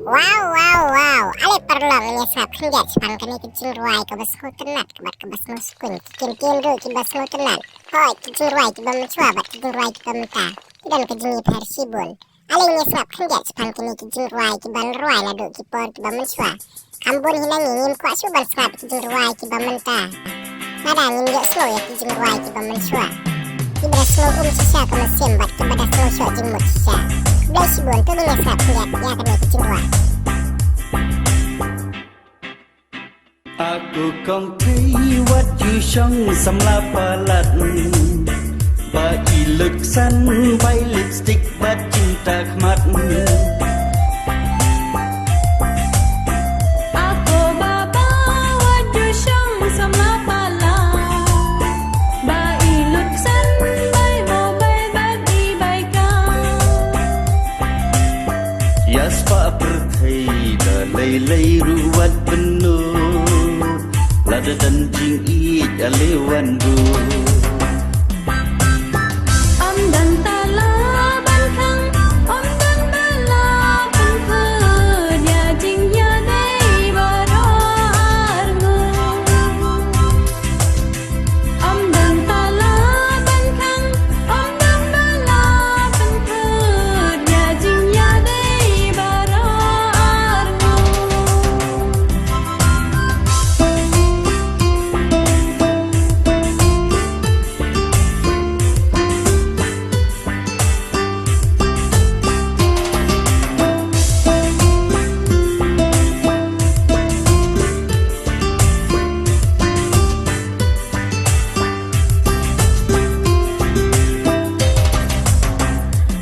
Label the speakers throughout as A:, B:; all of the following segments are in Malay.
A: Wow, wow, wow. Ale perlong nyesap hendak cepan kini kecil ruai ke basmu tenat kebat ke basmu sukun. Kikin ru ki basmu tenat. Hoi kecil ruai ki bamu cua bat kecil ruai ki bamu ta. Dan kejini persibun. Ale nyesap hendak cepan kini kecil ruai ki ban ruai la duk ki por ki bamu cua. Kambun hilang ngin kuat subal serat kecil ruai ki bamu ta. Nada ngin jok slow ya kecil ruai ki bamu cua. Ki bada slow sisa ke mesin bat ki bada slow shot jimut sisa. Blai sibun tu nyesap hendak ya kena kecil ruai.
B: Aku kong thấy what you trong sầm la palat ba lực xanh bay lipstick bat cinta khmat
C: Aku baba what you trong sầm la palat ba lực xanh bay mo bay bat di bay ka
B: Yaspa perthai da lay ruwat penuh Lada dan jing ik alewan bu
C: Om dan tala ban khang Om dan bala ban phơ Nhà jing ya đây ba ro ar ngu Om dan tala ban khang Om dan bala ban phơ Nhà jing ya đây ba ro ar ngu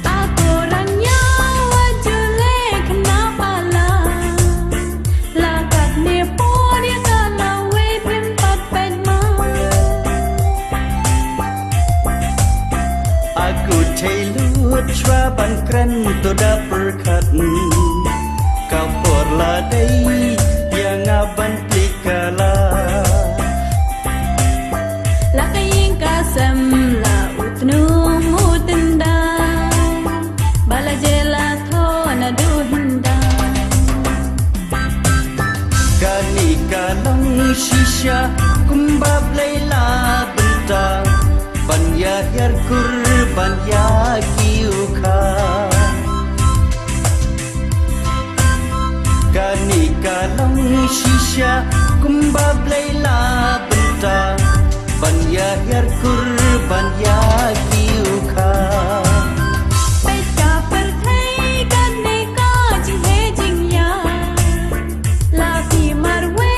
C: Aku ranya wajule kenapa lah Lakat ni pun dia kalau wei pimpat pedma
B: Aku thailut chwa ban kran to da perkhat Kau por la dai yang aban plikala
C: Lakayin kasam la utnung utendai Bala jela thona du hindai
B: Kani kalang shisha kumbab layla bentang Banya yar kurban ya kiuka Kani kalang shisha kumbab layla bentang Banya yar kurban ya kiuka
C: Peka perthai kan ne ka jing he jing ya La pi marwe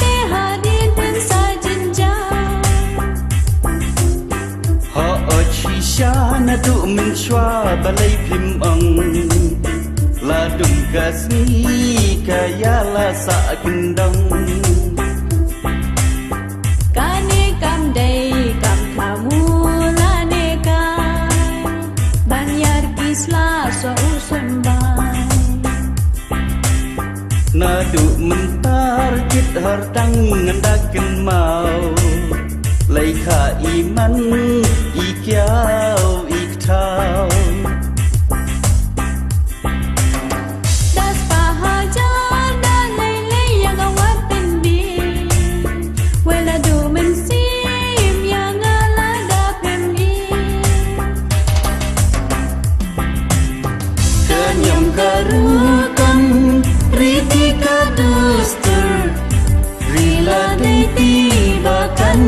C: te hadin ten sa jinja
B: Ho o shisha na tu min shwa balai phim ang La dum kasni kaya la sa kendang
C: Kane kam dei kam kamu la ne ka Banyar kisla so usembay
B: Nadu mentar kit hartang ngendakin mau Lai kha iman ikyau iktau
C: Das pahajar dan lay yang awat pendi Wela du mensim yang ala da pembi
B: Kanyam karukan Riti kaduster Rila dei tiba kan